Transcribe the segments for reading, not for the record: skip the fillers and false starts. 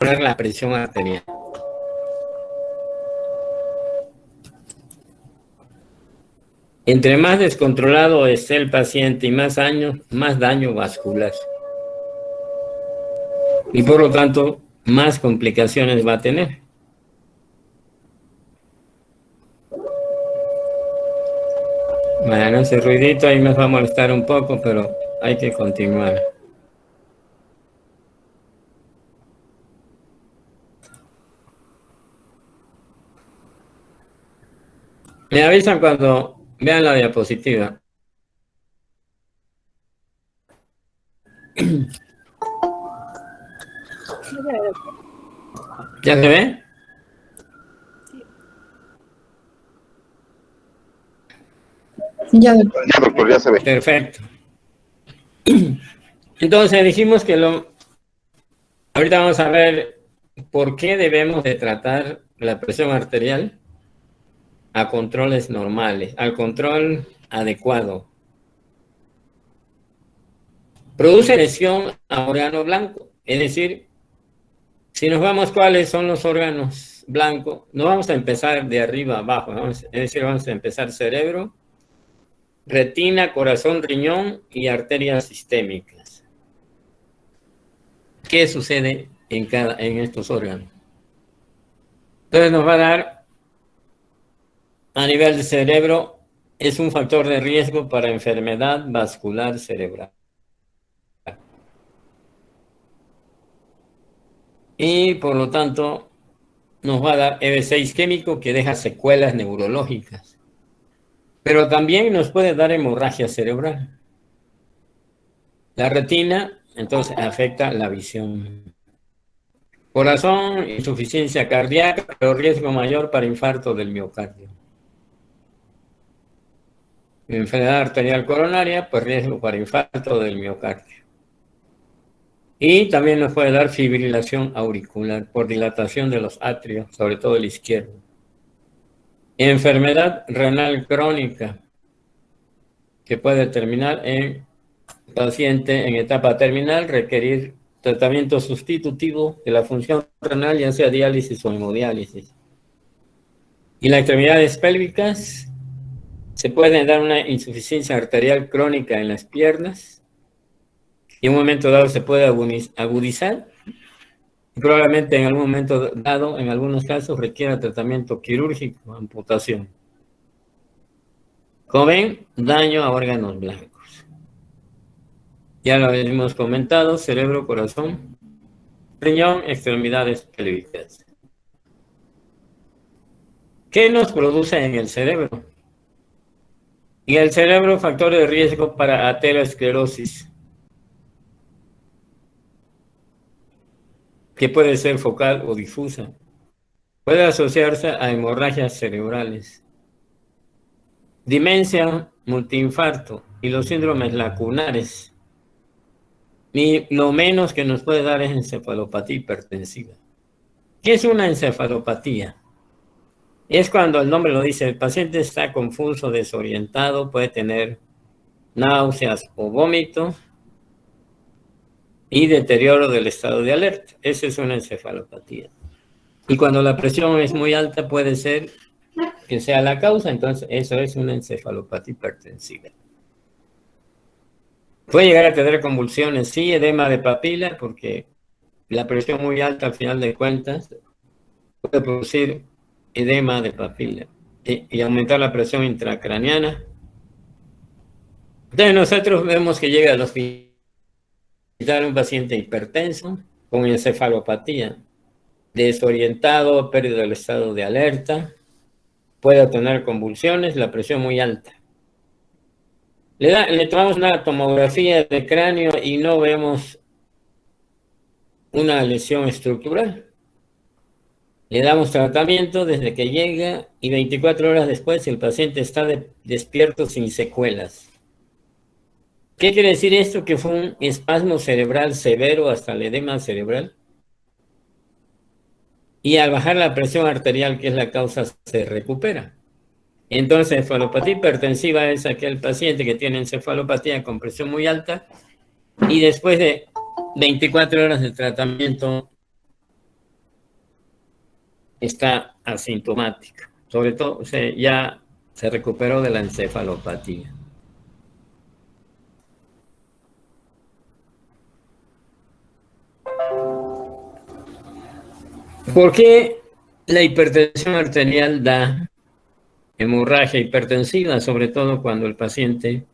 la presión arterial. Entre más descontrolado esté el paciente y más daño vascular. Y por lo tanto, más complicaciones va a tener. Bueno, ese ruidito ahí me va a molestar un poco, pero hay que continuar. Me avisan cuando vean la diapositiva. ¿Ya se ve? Ya, doctor, ya se ve. Perfecto. Entonces dijimos que ahorita vamos a ver por qué debemos de tratar la presión arterial a controles normales, al control adecuado. Produce lesión a órgano blanco, es decir, si nos vamos cuáles son los órganos blancos, no vamos a empezar de arriba a abajo, es decir, vamos a empezar cerebro, retina, corazón, riñón y arterias sistémicas. ¿Qué sucede en estos órganos? Entonces nos va a dar, a nivel de cerebro, es un factor de riesgo para enfermedad vascular cerebral. Y por lo tanto, nos va a dar EB6 isquémico que deja secuelas neurológicas. Pero también nos puede dar hemorragia cerebral. La retina, entonces, afecta la visión. Corazón, insuficiencia cardíaca, pero riesgo mayor para infarto del miocardio. Enfermedad arterial coronaria, pues riesgo para infarto del miocardio. Y también nos puede dar fibrilación auricular por dilatación de los atrios, sobre todo el izquierdo. Enfermedad renal crónica, que puede terminar en paciente en etapa terminal, requerir tratamiento sustitutivo de la función renal, ya sea diálisis o hemodiálisis. Y las extremidades pélvicas, se puede dar una insuficiencia arterial crónica en las piernas, y en un momento dado se puede agudizar, y probablemente en algún momento dado, en algunos casos, requiera tratamiento quirúrgico, amputación. Como ven, daño a órganos blancos. Ya lo hemos comentado, cerebro, corazón, riñón, extremidades pélvicas. ¿Qué nos produce en el cerebro? En el cerebro, factor de riesgo para aterosclerosis, que puede ser focal o difusa. Puede asociarse a hemorragias cerebrales, demencia, multiinfarto y los síndromes lacunares. Y lo menos que nos puede dar es encefalopatía hipertensiva. ¿Qué es una encefalopatía? Es cuando el nombre lo dice, el paciente está confuso, desorientado, puede tener náuseas o vómito y deterioro del estado de alerta. Esa es una encefalopatía. Y cuando la presión es muy alta puede ser que sea la causa, entonces eso es una encefalopatía hipertensiva. Puede llegar a tener convulsiones, sí, edema de papila, porque la presión muy alta al final de cuentas puede producir edema de papila y aumentar la presión intracraniana. Entonces nosotros vemos que llega al hospital un paciente hipertenso con encefalopatía, desorientado, pérdida del estado de alerta, puede tener convulsiones, la presión muy alta. Le tomamos una tomografía de cráneo y no vemos una lesión estructural. Le damos tratamiento desde que llega y 24 horas después el paciente está despierto sin secuelas. ¿Qué quiere decir esto? Que fue un espasmo cerebral severo hasta el edema cerebral. Y al bajar la presión arterial, que es la causa, se recupera. Entonces, encefalopatía hipertensiva es aquel paciente que tiene encefalopatía con presión muy alta y después de 24 horas de tratamiento está asintomático. Sobre todo, ya se recuperó de la encefalopatía. ¿Por qué la hipertensión arterial da hemorragia hipertensiva? Sobre todo cuando el paciente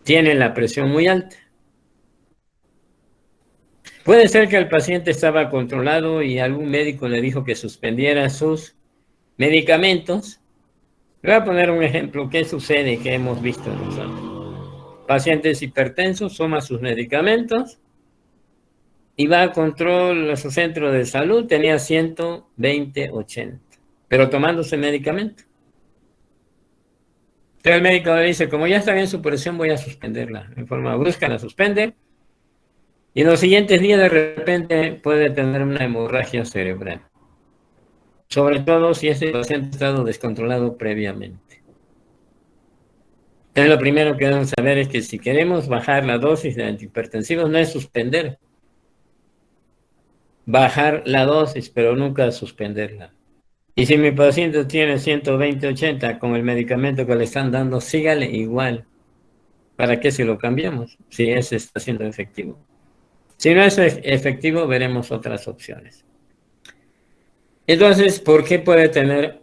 tiene la presión muy alta. Puede ser que el paciente estaba controlado y algún médico le dijo que suspendiera sus medicamentos. Le voy a poner un ejemplo. ¿Qué sucede? Que hemos visto nosotros. Pacientes hipertensos toman sus medicamentos y va a control a su centro de salud, tenía 120/80, pero tomándose medicamento. Entonces el médico le dice, como ya está bien su presión, voy a suspenderla. En forma brusca la suspende. Y en los siguientes días de repente puede tener una hemorragia cerebral. Sobre todo si ese paciente ha estado descontrolado previamente. Entonces lo primero que debemos saber es que si queremos bajar la dosis de antihipertensivos no es suspender. Bajar la dosis, pero nunca suspenderla. Y si mi paciente tiene 120/80 con el medicamento que le están dando, sígale igual. ¿Para qué si lo cambiamos? Si ese está siendo efectivo. Si no es efectivo, veremos otras opciones. Entonces, ¿por qué puede tener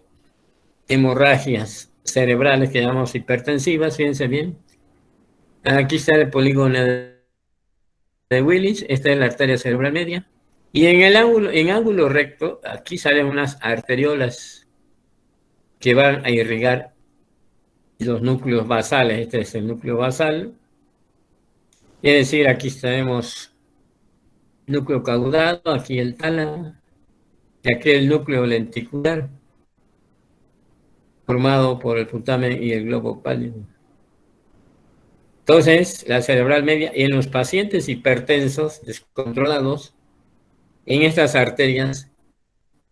hemorragias cerebrales que llamamos hipertensivas? Fíjense bien. Aquí está el polígono de Willis, esta es la arteria cerebral media. Y en ángulo recto, aquí salen unas arteriolas que van a irrigar los núcleos basales. Este es el núcleo basal. Es decir, aquí tenemos núcleo caudado, aquí el tálamo, y aquí el núcleo lenticular, formado por el putamen y el globo pálido. Entonces, la cerebral media, y en los pacientes hipertensos descontrolados, en estas arterias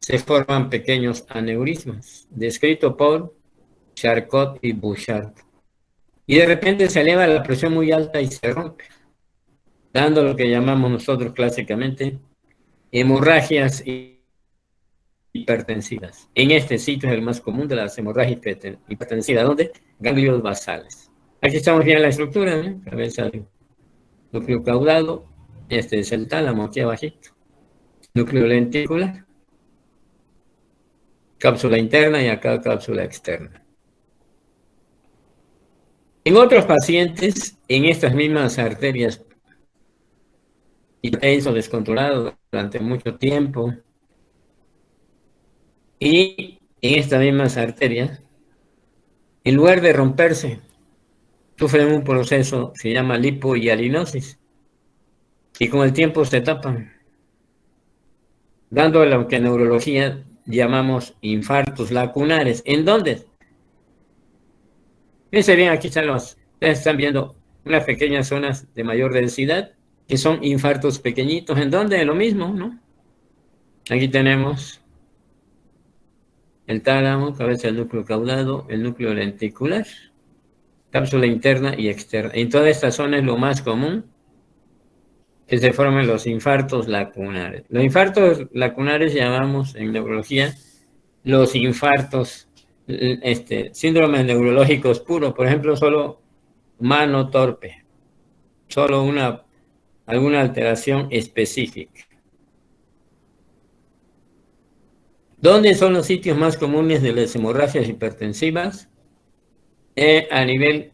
se forman pequeños aneurismas, descrito por Charcot y Bouchard. Y de repente se eleva la presión muy alta y se rompe, dando lo que llamamos nosotros clásicamente hemorragias hipertensivas. En este sitio es el más común de las hemorragias hipertensivas, donde ganglios basales. Aquí estamos viendo la estructura, ¿eh? Cabeza del núcleo caudado, este es el tálamo aquí abajito, núcleo lenticular, cápsula interna y acá cápsula externa. En otros pacientes, en estas mismas arterias hipertenso descontrolado durante mucho tiempo, y en estas mismas arterias, en lugar de romperse, sufren un proceso que se llama lipohialinosis, y con el tiempo se tapan, dando lo que en neurología llamamos infartos lacunares. ¿En dónde? Fíjense bien, aquí ustedes están viendo unas pequeñas zonas de mayor densidad, que son infartos pequeñitos. ¿En dónde? Lo mismo, ¿no? Aquí tenemos el tálamo, cabeza del núcleo caudado, el núcleo lenticular, cápsula interna y externa. En toda esta zona es lo más común que se formen los infartos lacunares. Los infartos lacunares llamamos en neurología los infartos, síndromes neurológicos puros, por ejemplo, solo mano torpe, solo alguna alteración específica. ¿Dónde son los sitios más comunes de las hemorragias hipertensivas? A nivel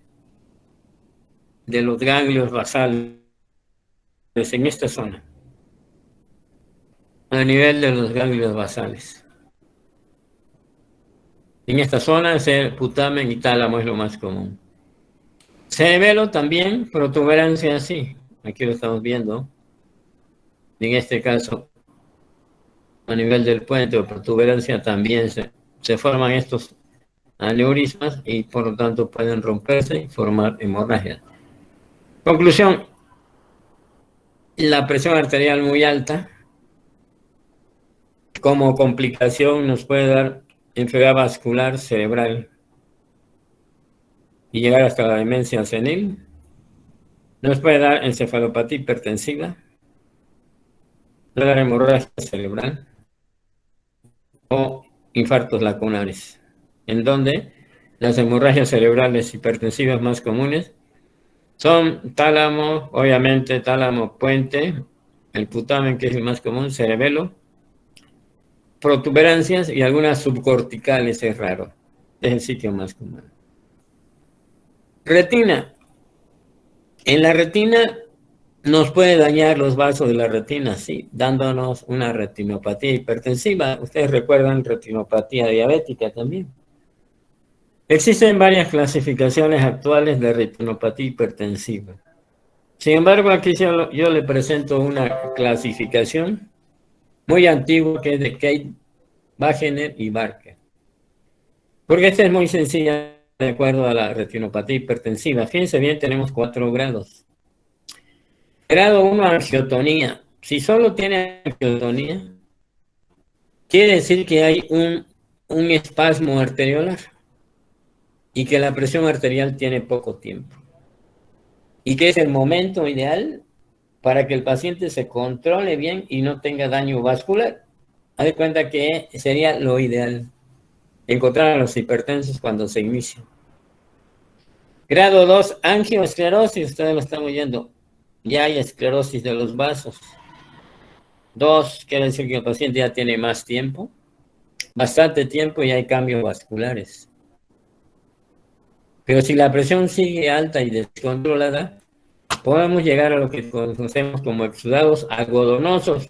de los ganglios basales, en esta zona. A nivel de los ganglios basales. En esta zona, el putamen y tálamo es lo más común. Cerebelo también, protuberancia así. Aquí lo estamos viendo. En este caso, a nivel del puente o protuberancia también se forman estos aneurismas y por lo tanto pueden romperse y formar hemorragias. Conclusión, la presión arterial muy alta como complicación nos puede dar enfermedad vascular cerebral y llegar hasta la demencia senil. Nos puede dar encefalopatía hipertensiva, puede dar hemorragia cerebral, o infartos lacunares, en donde las hemorragias cerebrales hipertensivas más comunes son tálamo, obviamente tálamo puente, el putamen, que es el más común, cerebelo, protuberancias y algunas subcorticales, es raro, es el sitio más común. Retina. En la retina nos puede dañar los vasos de la retina, sí, dándonos una retinopatía hipertensiva. Ustedes recuerdan retinopatía diabética también. Existen varias clasificaciones actuales de retinopatía hipertensiva. Sin embargo, aquí yo le presento una clasificación muy antigua que es de Kate, Wagener y Barker. Porque esta es muy sencilla de acuerdo a la retinopatía hipertensiva. Fíjense bien, tenemos 4 grados. Grado 1, angiotonía. Si solo tiene angiotonía, quiere decir que hay un espasmo arteriolar y que la presión arterial tiene poco tiempo. Y que es el momento ideal para que el paciente se controle bien y no tenga daño vascular. Haz de cuenta que sería lo ideal, encontrar a los hipertensos cuando se inicia. Grado 2, angioesclerosis, ustedes lo están oyendo. Ya hay esclerosis de los vasos. 2, quiere decir que el paciente ya tiene más tiempo, bastante tiempo, y hay cambios vasculares. Pero si la presión sigue alta y descontrolada, podemos llegar a lo que conocemos como exudados algodonosos,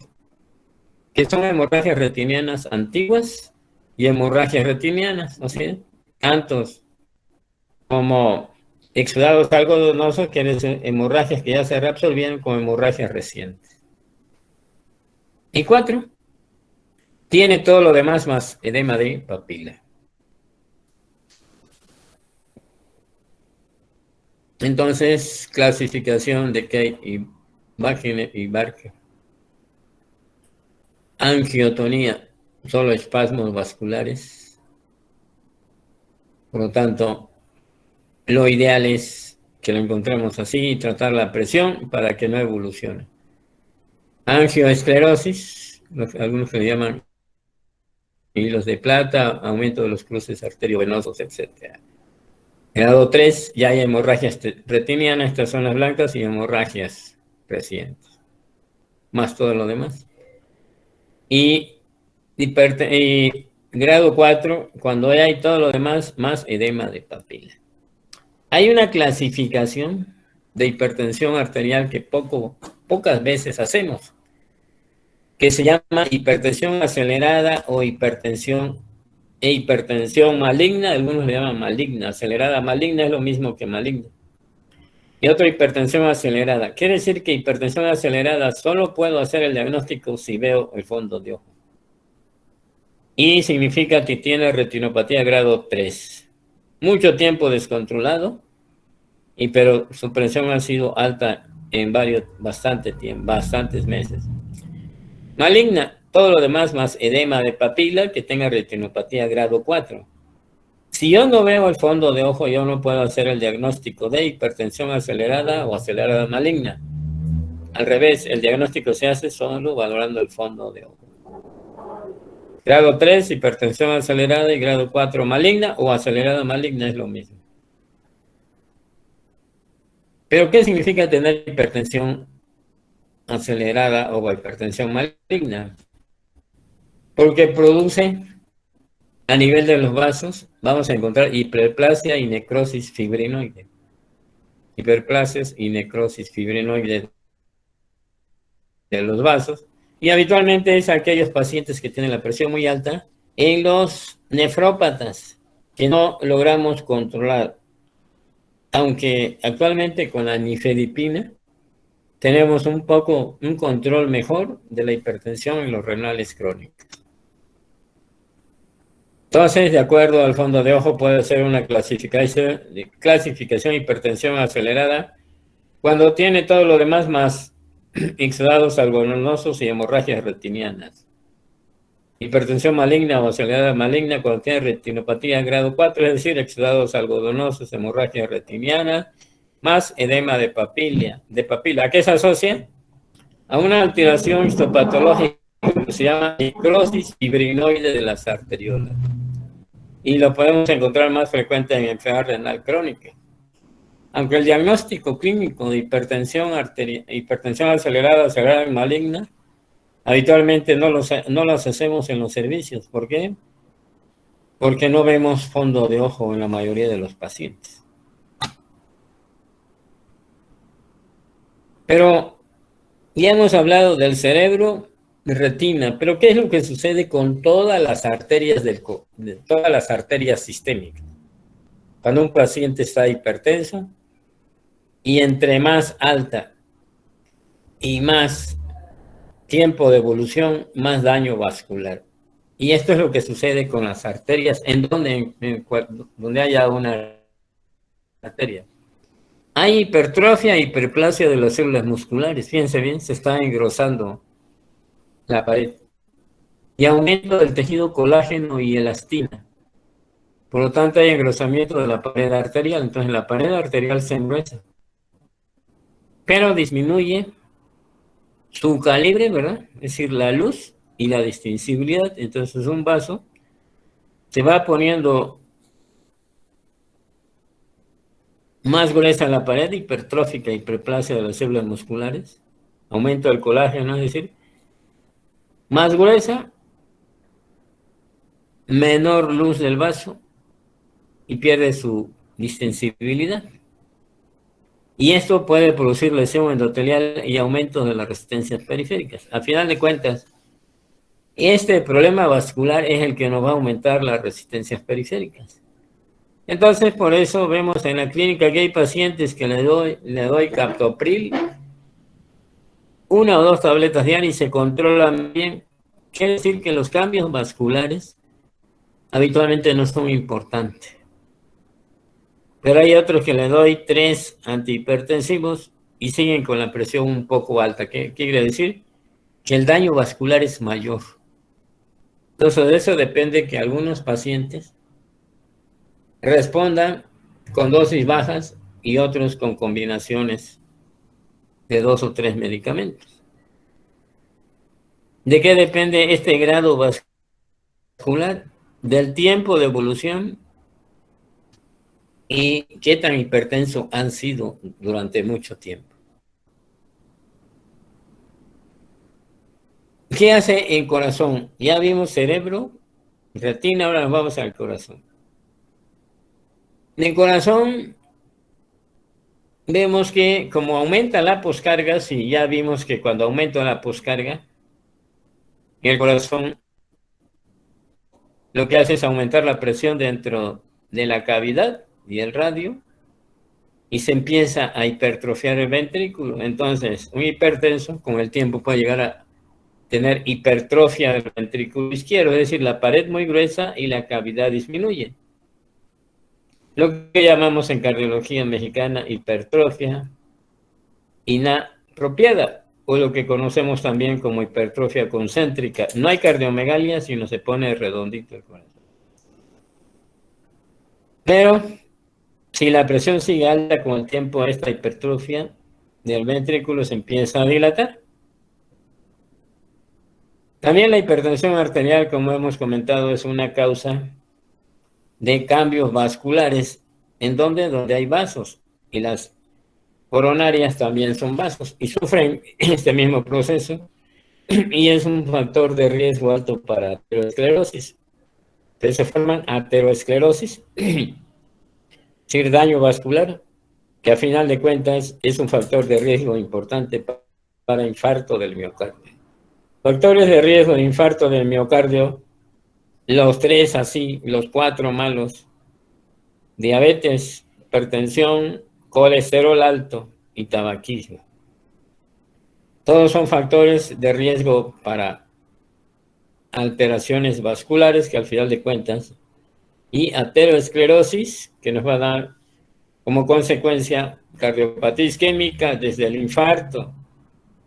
que son hemorragias retinianas antiguas y hemorragias retinianas, o sea, tantos como exudados algodonosos, que son hemorragias que ya se reabsorbieron, como hemorragias recientes. Y 4, tiene todo lo demás más edema de papila. Entonces, clasificación de Kate y Wagener y Barker. Angiotonía, solo espasmos vasculares. Por lo tanto, lo ideal es que lo encontremos así y tratar la presión para que no evolucione. Angioesclerosis, algunos le llaman hilos de plata, aumento de los cruces arteriovenosos, etc. Grado 3, ya hay hemorragias retinianas, estas son las blancas, y hemorragias recientes, más todo lo demás. Y grado 4, cuando hay todo lo demás, más edema de papila. Hay una clasificación de hipertensión arterial que pocas veces hacemos, que se llama hipertensión acelerada o hipertensión maligna. Algunos le llaman maligna. Acelerada maligna es lo mismo que maligna. Y otra, hipertensión acelerada. Quiere decir que hipertensión acelerada solo puedo hacer el diagnóstico si veo el fondo de ojo. Y significa que tiene retinopatía grado 3. Mucho tiempo descontrolado, pero su presión ha sido alta en bastantes meses. Maligna, todo lo demás más edema de papila, que tenga retinopatía grado 4. Si yo no veo el fondo de ojo, yo no puedo hacer el diagnóstico de hipertensión acelerada o acelerada maligna. Al revés, el diagnóstico se hace solo valorando el fondo de ojo. Grado 3, hipertensión acelerada, y grado 4, maligna o acelerada maligna, es lo mismo. ¿Pero qué significa tener hipertensión acelerada o hipertensión maligna? Porque produce, a nivel de los vasos, vamos a encontrar hiperplasia y necrosis fibrinoide. Hiperplasias y necrosis fibrinoide de los vasos. Y habitualmente es aquellos pacientes que tienen la presión muy alta en los nefrópatas, que no logramos controlar. Aunque actualmente con la nifedipina tenemos un control mejor de la hipertensión en los renales crónicos. Entonces, de acuerdo al fondo de ojo, puede ser una clasificación de hipertensión acelerada cuando tiene todo lo demás más exudados algodonosos y hemorragias retinianas. Hipertensión maligna o acelerada maligna cuando tiene retinopatía grado 4, es decir, exudados algodonosos, hemorragia retiniana, más edema de papila. ¿A qué se asocia? A una alteración histopatológica se llama necrosis fibrinoide de las arteriolas. Y lo podemos encontrar más frecuente en enfermedad renal crónica. Aunque el diagnóstico clínico de hipertensión acelerada o grave maligna, habitualmente no los hacemos en los servicios. ¿Por qué? Porque no vemos fondo de ojo en la mayoría de los pacientes. Pero ya hemos hablado del cerebro y retina, pero ¿qué es lo que sucede con todas las arterias todas las arterias sistémicas? Cuando un paciente está hipertenso y entre más alta y más tiempo de evolución, más daño vascular. Y esto es lo que sucede con las arterias, donde haya una arteria. Hay hipertrofia e hiperplasia de las células musculares. Fíjense bien, se está engrosando la pared. Y aumento del tejido colágeno y elastina. Por lo tanto, hay engrosamiento de la pared arterial. Entonces, la pared arterial se engruesa. Pero disminuye su calibre, ¿verdad? Es decir, la luz y la distintibilidad. Entonces, un vaso se va poniendo más gruesa la pared hipertrófica, hiperplasia de las células musculares, aumento del colágeno, es decir, más gruesa, menor luz del vaso y pierde su distensibilidad. Y esto puede producir lesión endotelial y aumento de las resistencias periféricas. A final de cuentas, este problema vascular es el que nos va a aumentar las resistencias periféricas. Entonces, por eso vemos en la clínica que hay pacientes que le doy captopril, 1 o 2 tabletas diarias y se controlan bien. Quiere decir que los cambios vasculares habitualmente no son importantes. Pero hay otros que le doy 3 antihipertensivos y siguen con la presión un poco alta. ¿Qué quiere decir? Que el daño vascular es mayor. Entonces, de eso depende que algunos pacientes respondan con dosis bajas y otros con combinaciones de 2 o 3 medicamentos. ¿De qué depende este grado vascular? Del tiempo de evolución y qué tan hipertenso han sido durante mucho tiempo. ¿Qué hace el corazón? Ya vimos cerebro, retina, ahora nos vamos al corazón. En el corazón vemos que como aumenta la poscarga, si ya vimos que cuando aumenta la poscarga, el corazón lo que hace es aumentar la presión dentro de la cavidad y el radio y se empieza a hipertrofiar el ventrículo. Entonces, un hipertenso con el tiempo puede llegar a tener hipertrofia del ventrículo izquierdo, es decir, la pared muy gruesa y la cavidad disminuye. Lo que llamamos en cardiología mexicana hipertrofia inapropiada, o lo que conocemos también como hipertrofia concéntrica. No hay cardiomegalia, sino se pone redondito el corazón. Pero si la presión sigue alta con el tiempo, esta hipertrofia del ventrículo se empieza a dilatar. También la hipertensión arterial, como hemos comentado, es una causa de cambios vasculares en donde hay vasos, y las coronarias también son vasos y sufren este mismo proceso y es un factor de riesgo alto para aterosclerosis. Entonces se forman aterosclerosis, es decir, daño vascular, que a final de cuentas es un factor de riesgo importante para infarto del miocardio. Factores de riesgo de infarto del miocardio, los 3 así, los 4 malos: diabetes, hipertensión, colesterol alto y tabaquismo. Todos son factores de riesgo para alteraciones vasculares que al final de cuentas, y aterosclerosis, que nos va a dar como consecuencia cardiopatía isquémica desde el infarto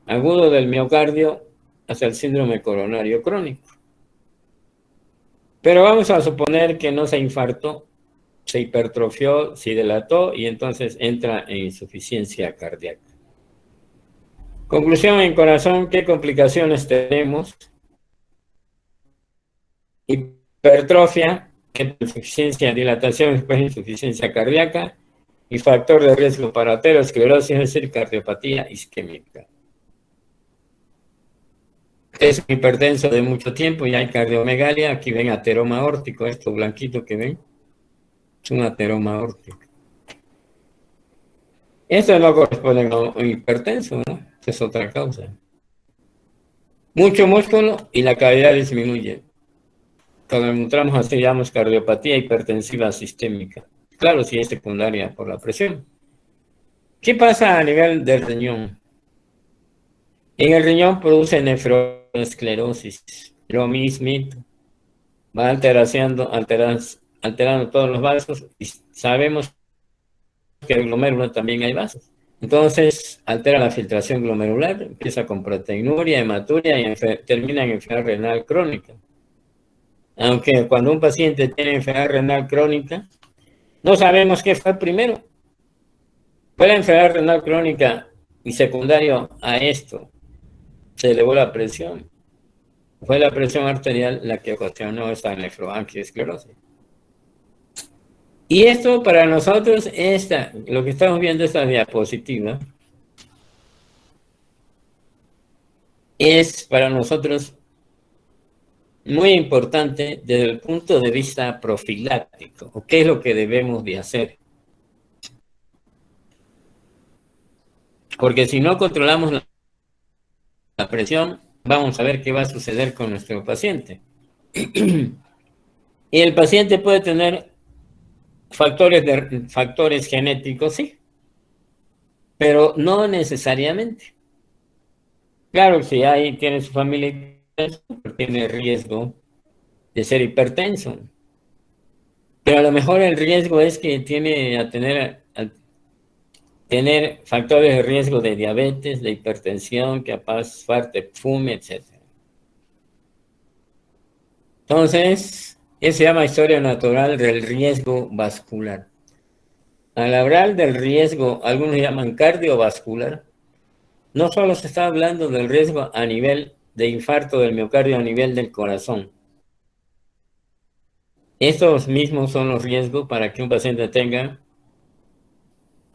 agudo del miocardio hasta el síndrome coronario crónico. Pero vamos a suponer que no se infartó, se hipertrofió, se dilató y entonces entra en insuficiencia cardíaca. Conclusión en corazón: ¿qué complicaciones tenemos? hipertrofia, insuficiencia, dilatación, después insuficiencia cardíaca, y factor de riesgo para aterosclerosis, es decir, cardiopatía isquémica. Es un hipertenso de mucho tiempo y hay cardiomegalia. Aquí ven ateroma aórtico, esto blanquito que ven, es un ateroma aórtico. Esto no corresponde a un hipertenso, ¿no? Esa es otra causa. Mucho músculo y la cavidad disminuye. Cuando encontramos así, llamamos cardiopatía hipertensiva sistémica. Claro, si es secundaria por la presión. ¿Qué pasa a nivel del riñón? En el riñón produce nefroesclerosis, lo mismito. Va alterando todos los vasos y sabemos que en el glomérulo también hay vasos. Entonces, altera la filtración glomerular, empieza con proteinuria, hematuria y termina en enfermedad renal crónica. Aunque cuando un paciente tiene enfermedad renal crónica, no sabemos qué fue primero. Fue la enfermedad renal crónica y secundario a esto, se elevó la presión. Fue la presión arterial la que ocasionó esta nefroangiosclerosis. Y esto para nosotros, lo que estamos viendo, esta diapositiva, es para nosotros muy importante desde el punto de vista profiláctico, o qué es lo que debemos de hacer. Porque si no controlamos la presión, vamos a ver qué va a suceder con nuestro paciente. Y el paciente puede tener factores genéticos, sí, pero no necesariamente. Claro, si tiene su familia, tiene riesgo de ser hipertenso, pero a lo mejor el riesgo es que tiene a tener factores de riesgo de diabetes, de hipertensión, que aparte fume, etc. Entonces, eso se llama historia natural del riesgo vascular. Al hablar del riesgo, algunos llaman cardiovascular, no solo se está hablando del riesgo a nivel de infarto del miocardio a nivel del corazón. Estos mismos son los riesgos para que un paciente tenga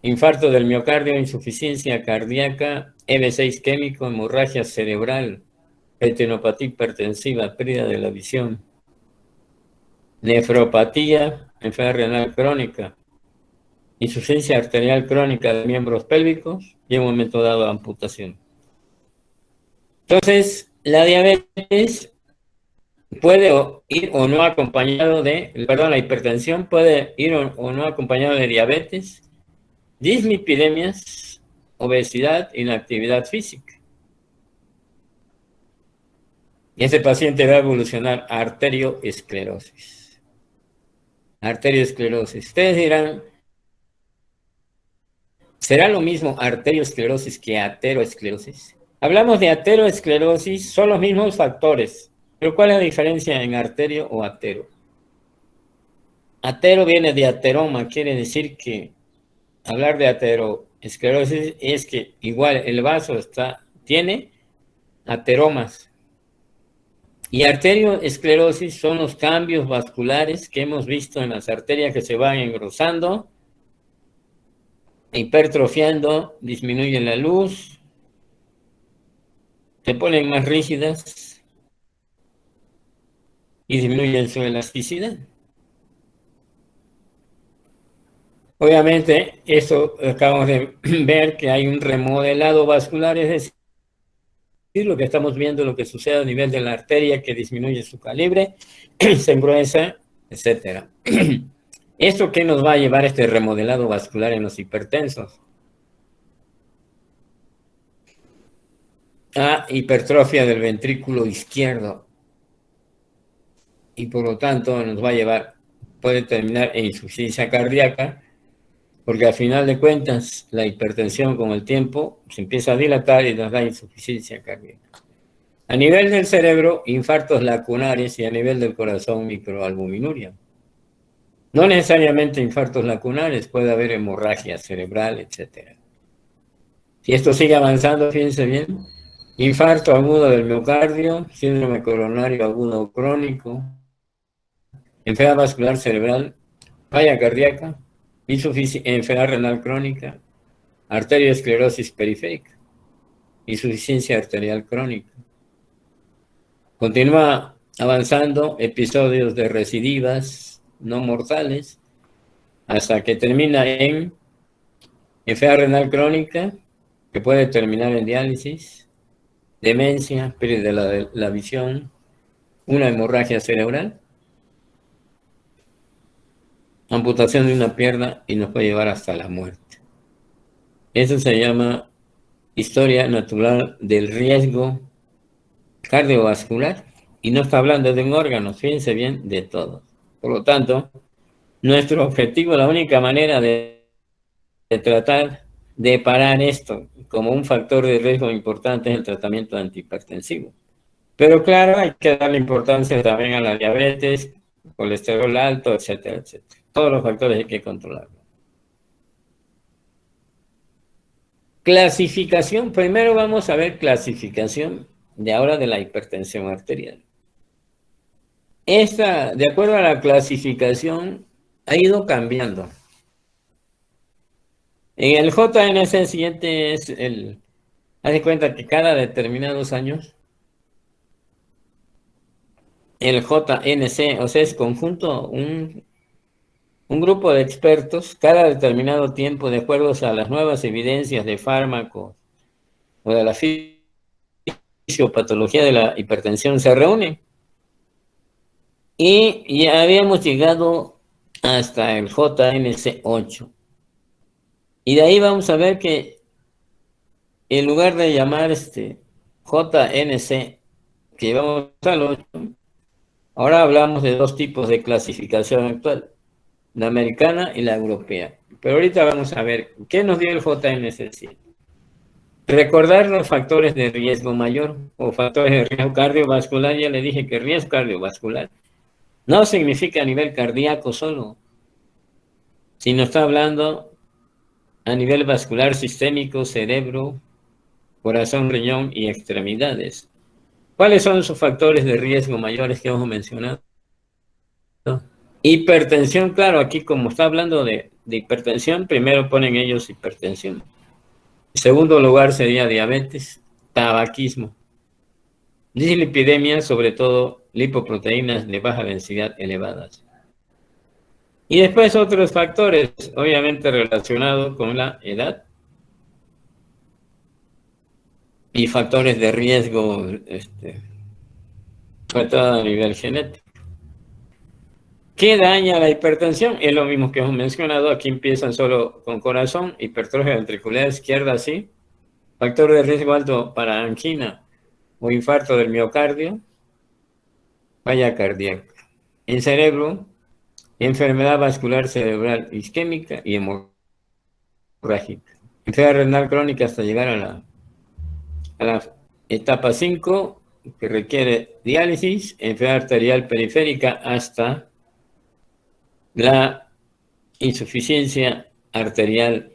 infarto del miocardio, insuficiencia cardíaca, EBC isquémico, hemorragia cerebral, retinopatía hipertensiva, pérdida de la visión, nefropatía, enfermedad renal crónica, insuficiencia arterial crónica de miembros pélvicos y en un momento dado amputación. Entonces, la diabetes puede ir o no acompañado la hipertensión puede ir o no acompañado de diabetes, dislipidemias, obesidad, inactividad física. Y ese paciente va a evolucionar a arterioesclerosis. Arterioesclerosis. Ustedes dirán, ¿será lo mismo arterioesclerosis que ateroesclerosis? Hablamos de ateroesclerosis, son los mismos factores, pero ¿cuál es la diferencia en arterio o atero? Atero viene de ateroma, quiere decir que hablar de ateroesclerosis es que igual el vaso tiene ateromas. Y arterioesclerosis son los cambios vasculares que hemos visto en las arterias que se van engrosando, hipertrofiando, disminuyen la luz, se ponen más rígidas y disminuyen su elasticidad. Obviamente, eso acabamos de ver que hay un remodelado vascular, es decir, lo que estamos viendo, lo que sucede a nivel de la arteria, que disminuye su calibre, se engruesa, etc. ¿Esto qué nos va a llevar este remodelado vascular en los hipertensos? A hipertrofia del ventrículo izquierdo. Y por lo tanto nos va a llevar, puede terminar en insuficiencia cardíaca, porque al final de cuentas la hipertensión con el tiempo se empieza a dilatar y nos da insuficiencia cardíaca. A nivel del cerebro, infartos lacunares, y a nivel del corazón, microalbuminuria. No necesariamente infartos lacunares, puede haber hemorragia cerebral, etc. Si esto sigue avanzando, fíjense bien, infarto agudo del miocardio, síndrome coronario agudo crónico, enfermedad vascular cerebral, falla cardíaca, enfermedad renal crónica, arteriosclerosis periférica, insuficiencia arterial crónica. Continúa avanzando episodios de recidivas no mortales hasta que termina en enfermedad renal crónica, que puede terminar en diálisis, demencia, pérdida de la visión, una hemorragia cerebral, amputación de una pierna y nos puede llevar hasta la muerte. Eso se llama historia natural del riesgo cardiovascular y no está hablando de un órgano, fíjense bien, de todo. Por lo tanto, nuestro objetivo, la única manera de tratar de parar esto como un factor de riesgo importante es el tratamiento antihipertensivo. Pero claro, hay que darle importancia también a la diabetes, colesterol alto, etcétera, etcétera. Todos los factores hay que controlarlos. Clasificación. Primero vamos a ver clasificación de ahora de la hipertensión arterial. Esta, de acuerdo a la clasificación, ha ido cambiando. En el JNC siguiente es haz de cuenta que cada determinados años el JNC, o sea, es conjunto, un grupo de expertos, cada determinado tiempo, de acuerdo a las nuevas evidencias de fármacos o de la fisiopatología de la hipertensión, se reúnen. Y ya habíamos llegado hasta el JNC8. Y de ahí vamos a ver que en lugar de llamar JNC, que llevamos al 8, ahora hablamos de dos tipos de clasificación actual, la americana y la europea. Pero ahorita vamos a ver qué nos dio el JNC7. Recordar los factores de riesgo mayor o factores de riesgo cardiovascular. Ya le dije que riesgo cardiovascular no significa a nivel cardíaco solo, sino está hablando a nivel vascular sistémico, cerebro, corazón, riñón y extremidades. ¿Cuáles son sus factores de riesgo mayores que hemos mencionado? Hipertensión, claro, aquí como está hablando de hipertensión, primero ponen ellos hipertensión. En segundo lugar sería diabetes, tabaquismo, dislipidemia, sobre todo lipoproteínas de baja densidad elevadas. Y después otros factores, obviamente relacionados con la edad y factores de riesgo, sobre todo a nivel genético. ¿Qué daña la hipertensión? Es lo mismo que hemos mencionado. Aquí empiezan solo con corazón, hipertrofia ventricular izquierda, sí. Factor de riesgo alto para angina o infarto del miocardio, falla cardíaca. En cerebro, enfermedad vascular cerebral isquémica y hemorrágica. Enfermedad renal crónica hasta llegar a la etapa 5, que requiere diálisis. Enfermedad arterial periférica hasta la insuficiencia arterial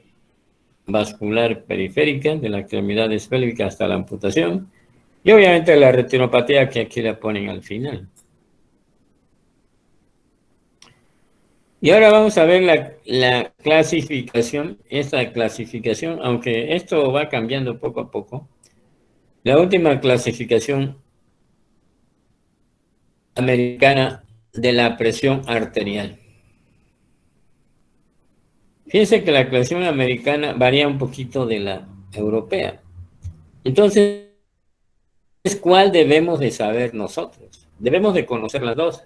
vascular periférica de la extremidad pélvica hasta la amputación. Y obviamente la retinopatía, que aquí la ponen al final. Y ahora vamos a ver la clasificación, esta clasificación, aunque esto va cambiando poco a poco. La última clasificación americana de la presión arterial. Fíjense que la presión americana varía un poquito de la europea. Entonces, ¿cuál debemos de saber nosotros? Debemos de conocer las dos.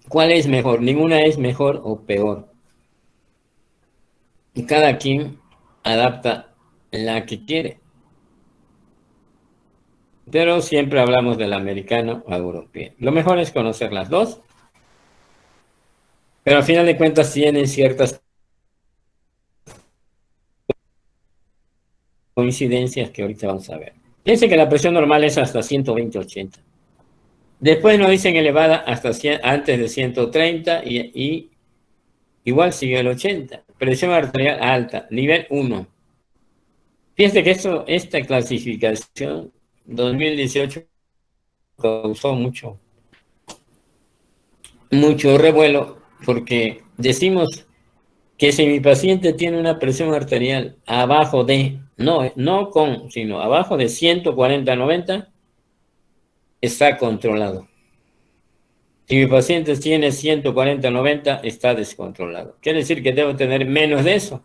¿Cuál es mejor? Ninguna es mejor o peor. Y cada quien adapta la que quiere. Pero siempre hablamos del americano o europeo. Lo mejor es conocer las dos. Pero al final de cuentas tienen ciertas coincidencias que ahorita vamos a ver. Fíjense que la presión normal es hasta 120/80. Después nos dicen elevada hasta antes de 130 y igual sigue el 80. Presión arterial alta, nivel 1. Fíjense que esta clasificación 2018 causó mucho revuelo, porque decimos que si mi paciente tiene una presión arterial abajo de, sino abajo de 140/90, está controlado. Si mi paciente tiene 140/90, está descontrolado. Quiere decir que debo tener menos de eso.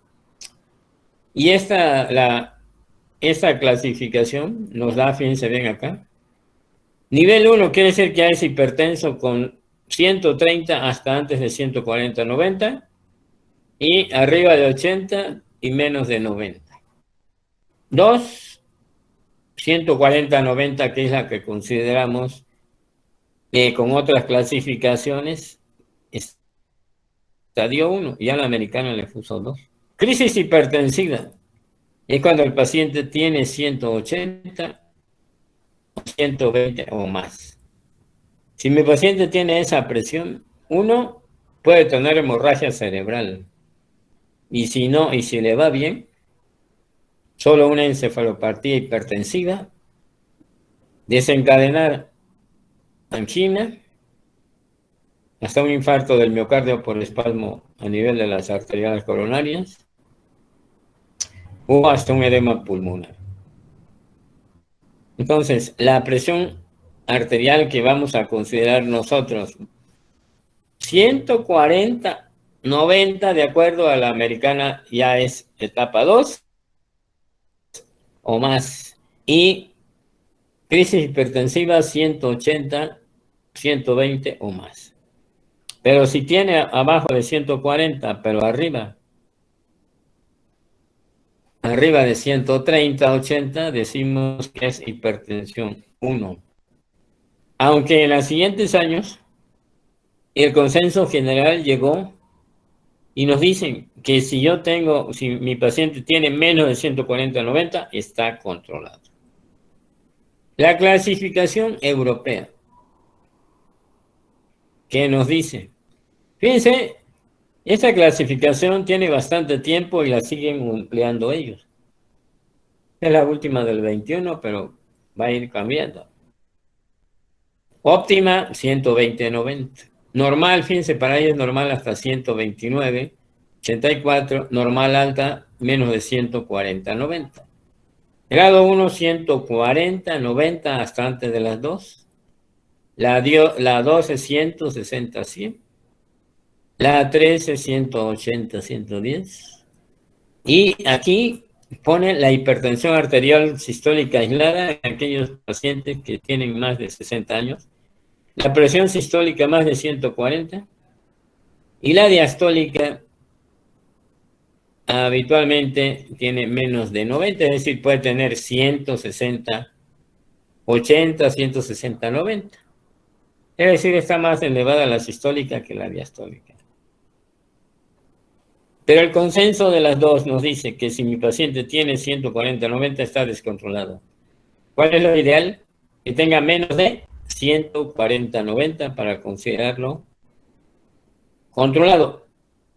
Y esta clasificación nos da, fíjense bien acá. Nivel 1 quiere decir que es hipertenso con 130 hasta antes de 140/90 y arriba de 80 y menos de 90. 2, 140/90, que es la que consideramos con otras clasificaciones, estadio 1, y a la americana le puso 2. Crisis hipertensiva es cuando el paciente tiene 180, 120 o más. Si mi paciente tiene esa presión, 1 puede tener hemorragia cerebral. Y si no, y si le va bien, solo una encefalopatía hipertensiva, desencadenar angina, hasta un infarto del miocardio por espasmo a nivel de las arterias coronarias, o hasta un edema pulmonar. Entonces, la presión arterial que vamos a considerar nosotros, 140/90, de acuerdo a la americana, ya es etapa 2 o más. Y crisis hipertensiva, 180, 120 o más. Pero si tiene abajo de 140, pero arriba de 130, 80, decimos que es hipertensión 1. Aunque en los siguientes años, el consenso general llegó y nos dicen que si mi paciente tiene menos de 140/90, está controlado. La clasificación europea, ¿qué nos dice? Fíjense, esta clasificación tiene bastante tiempo y la siguen empleando ellos. Es la última del 21, pero va a ir cambiando. Óptima, 120/90. Normal, fíjense, para ellos normal hasta 129, 84. Normal alta, menos de 140/90. Grado 1, 140/90 hasta antes de las 2. La 2 es 160/100. La 3 es 180/110. Y aquí pone la hipertensión arterial sistólica aislada en aquellos pacientes que tienen más de 60 años. La presión sistólica más de 140 y la diastólica habitualmente tiene menos de 90, es decir, puede tener 160, 80, 160, 90. Es decir, está más elevada la sistólica que la diastólica. Pero el consenso de las dos nos dice que si mi paciente tiene 140/90 está descontrolado. ¿Cuál es lo ideal? Que tenga menos de 140/90 para considerarlo controlado.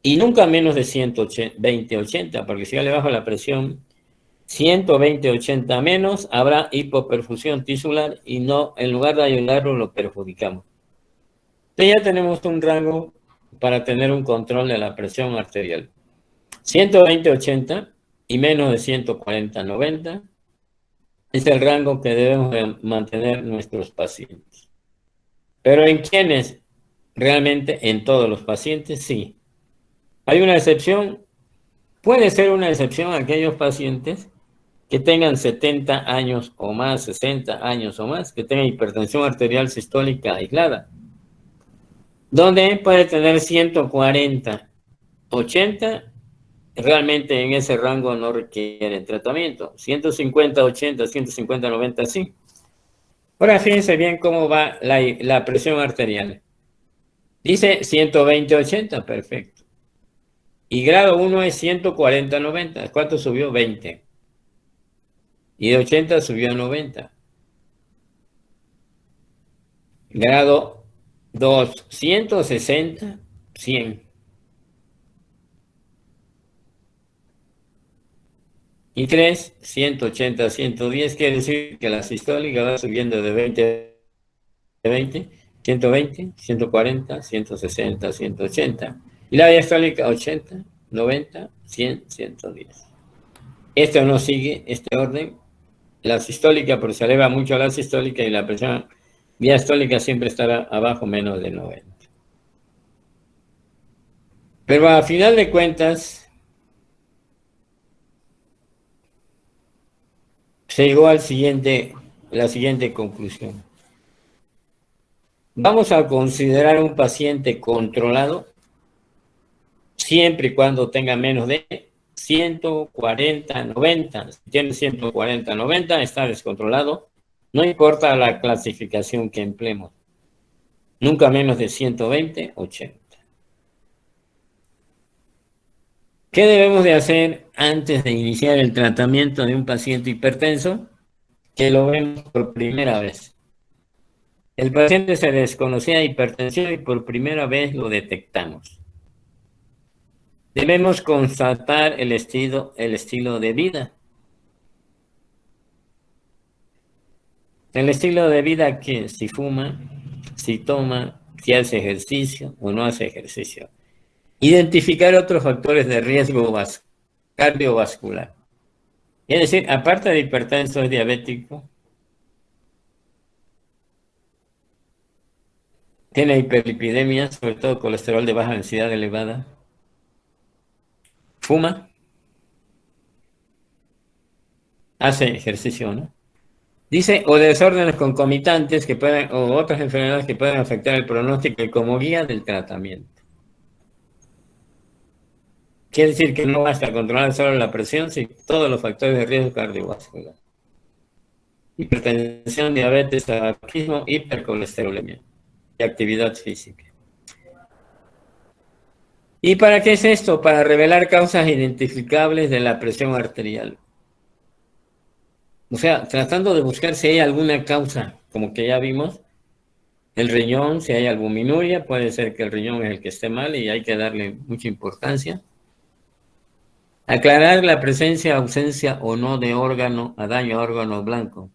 Y nunca menos de 120/80, porque si yo le bajo la presión 120/80 menos, habrá hipoperfusión tisular y no, en lugar de ayudarlo, lo perjudicamos. Entonces ya tenemos un rango para tener un control de la presión arterial. 120/80 y menos de 140/90 es el rango que debemos de mantener nuestros pacientes. Pero ¿en quiénes? Realmente en todos los pacientes, sí. Hay una excepción. Puede ser una excepción a aquellos pacientes que tengan 70 años o más, 60 años o más, que tengan hipertensión arterial sistólica aislada, donde puede tener 140/80, realmente en ese rango no requiere tratamiento. 150/80, 150/90, sí. Ahora fíjense bien cómo va la presión arterial. Dice 120/80, perfecto. Y grado 1 es 140/90. ¿Cuánto subió? 20. Y de 80 subió a 90. Grado 2, 160, 100. Y 3, 180, 110. Quiere decir que la sistólica va subiendo de 20 20, 120, 140, 160, 180. Y la diastólica 80, 90, 100, 110. Esto no sigue este orden. La sistólica, porque se eleva mucho la sistólica, y la presión diastólica siempre estará abajo menos de 90. Pero a final de cuentas, se llegó la siguiente conclusión. Vamos a considerar un paciente controlado siempre y cuando tenga menos de 140, 90. Si tiene 140, 90, está descontrolado. No importa la clasificación que empleemos. Nunca menos de 120, 80. ¿Qué debemos de hacer antes de iniciar el tratamiento de un paciente hipertenso que lo vemos por primera vez? El paciente se desconocía hipertensión y por primera vez lo detectamos. Debemos constatar el estilo de vida. El estilo de vida que si fuma, si toma, si hace ejercicio o no hace ejercicio. Identificar otros factores de riesgo cardiovascular. Es decir, aparte de hipertenso, es diabético, tiene hiperlipidemia, sobre todo colesterol de baja densidad elevada, fuma, hace ejercicio, ¿no? Dice, o desórdenes concomitantes o otras enfermedades que pueden afectar el pronóstico y como guía del tratamiento. Quiere decir que no basta controlar solo la presión, sino todos los factores de riesgo cardiovascular. Hipertensión, diabetes, tabaquismo, hipercolesterolemia y actividad física. ¿Y para qué es esto? Para revelar causas identificables de la presión arterial. O sea, tratando de buscar si hay alguna causa, como que ya vimos, el riñón, si hay albuminuria, puede ser que el riñón es el que esté mal y hay que darle mucha importancia. Aclarar la presencia, ausencia o no de daño a órgano blanco.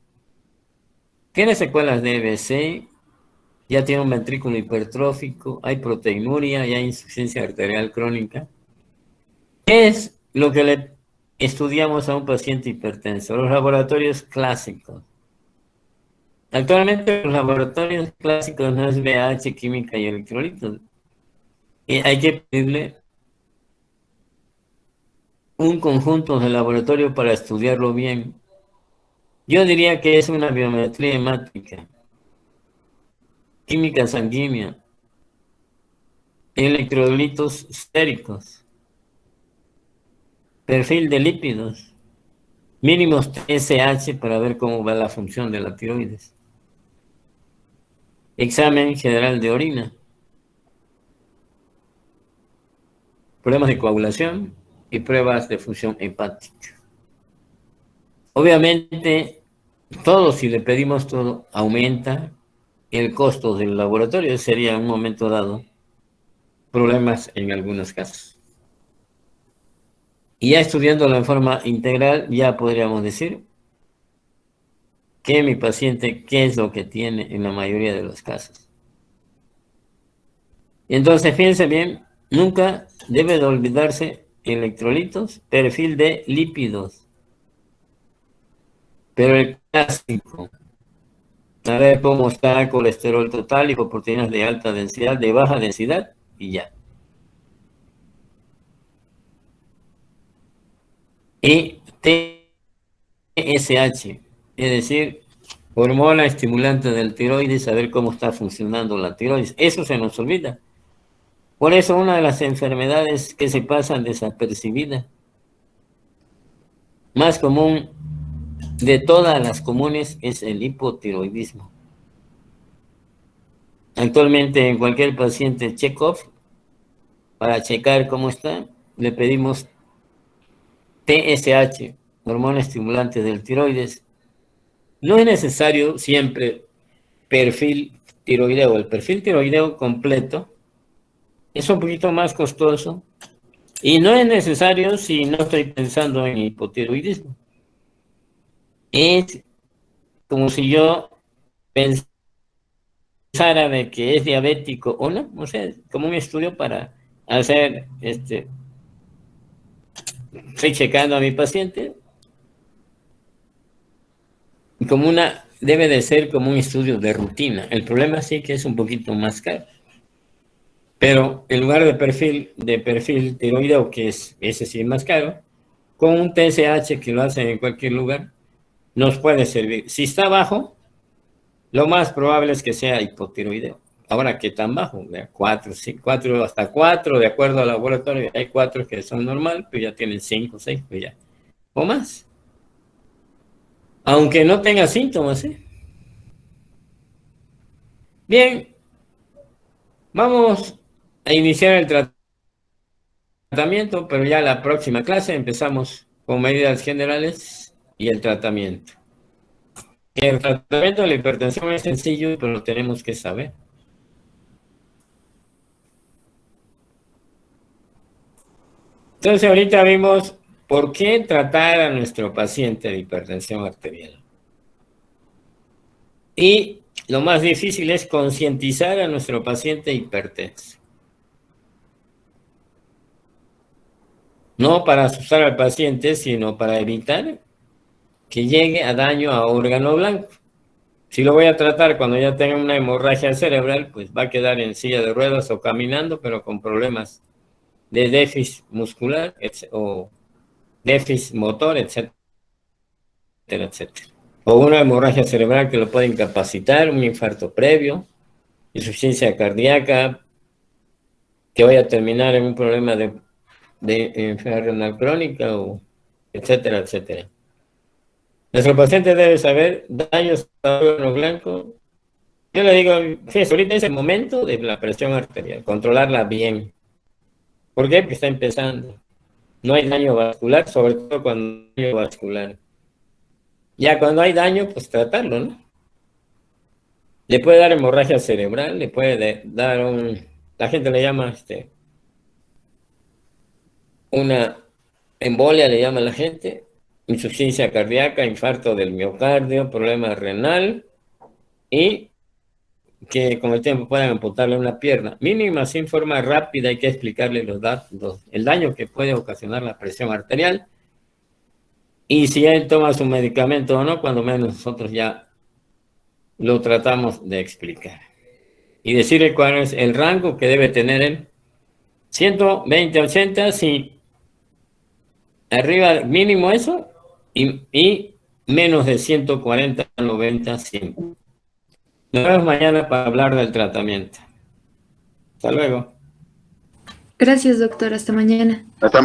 Tiene secuelas de EBC, ya tiene un ventrículo hipertrófico, hay proteinuria, ya hay insuficiencia arterial crónica. ¿Qué es lo que le estudiamos a un paciente hipertenso? Los laboratorios clásicos. Actualmente los laboratorios clásicos no es VH, química y electrolitos. Y hay que pedirle un conjunto de laboratorio para estudiarlo bien. Yo diría que es una biometría hemática, química sanguínea, electrolitos séricos, perfil de lípidos, mínimos TSH para ver cómo va la función de la tiroides, examen general de orina, problemas de coagulación y pruebas de función hepática. Obviamente, si le pedimos todo, aumenta el costo del laboratorio. Sería en un momento dado problemas en algunos casos. Y ya estudiándolo en forma integral, ya podríamos decir que mi paciente, qué es lo que tiene en la mayoría de los casos. Entonces, fíjense bien, nunca debe de olvidarse electrolitos, perfil de lípidos. Pero el clásico, a ver cómo está el colesterol total, lipoproteínas de alta densidad, de baja densidad, y ya. Y TSH, es decir, hormona estimulante del tiroides, saber cómo está funcionando la tiroides. Eso se nos olvida. Por eso una de las enfermedades que se pasan desapercibidas, más común de todas las comunes, es el hipotiroidismo. Actualmente en cualquier paciente check-off, para checar cómo está, le pedimos TSH, hormona estimulante del tiroides. No es necesario siempre perfil tiroideo. El perfil tiroideo completo es un poquito más costoso y no es necesario si no estoy pensando en hipotiroidismo. Es como si yo pensara de que es diabético o no, o sea, como un estudio para hacer, estoy checando a mi paciente, como debe de ser como un estudio de rutina. El problema sí que es un poquito más caro. Pero en lugar de perfil tiroideo, que es ese sí es más caro, con un TSH que lo hacen en cualquier lugar, nos puede servir. Si está bajo, lo más probable es que sea hipotiroideo. Ahora, ¿qué tan bajo? 4, hasta 4, de acuerdo al laboratorio. Hay 4 que son normal, pero ya tienen 5, 6, pues ya. O más. Aunque no tenga síntomas, ¿eh? Bien, vamos a iniciar el tratamiento, pero ya la próxima clase empezamos con medidas generales y el tratamiento. El tratamiento de la hipertensión es sencillo, pero lo tenemos que saber. Entonces ahorita vimos por qué tratar a nuestro paciente de hipertensión arterial. Y lo más difícil es concientizar a nuestro paciente hipertenso. No para asustar al paciente, sino para evitar que llegue a daño a órgano blanco. Si lo voy a tratar cuando ya tenga una hemorragia cerebral, pues va a quedar en silla de ruedas o caminando, pero con problemas de déficit muscular o déficit motor, etcétera, etcétera. O una hemorragia cerebral que lo puede incapacitar, un infarto previo, insuficiencia cardíaca, que vaya a terminar en un problema de enfermedad renal crónica, o etcétera, etcétera. Nuestro paciente debe saber daños a órgano blanco. Yo le digo, fíjese, ahorita es el momento de la presión arterial, controlarla bien. ¿Por qué? Porque está empezando. No hay daño vascular, sobre todo cuando hay daño vascular. Ya cuando hay daño, pues tratarlo, ¿no? Le puede dar hemorragia cerebral, le puede dar la gente le llama una embolia, le llama la gente, insuficiencia cardíaca, infarto del miocardio, problema renal y que con el tiempo puedan amputarle una pierna. Mínima, sin forma rápida, hay que explicarle los datos, el daño que puede ocasionar la presión arterial. Y si él toma su medicamento o no, cuando menos nosotros ya lo tratamos de explicar. Y decirle cuál es el rango que debe tener él. 120-80, si arriba mínimo eso, y menos de 140-90-100. Nos vemos mañana para hablar del tratamiento. Hasta luego. Gracias, doctor. Hasta mañana. Hasta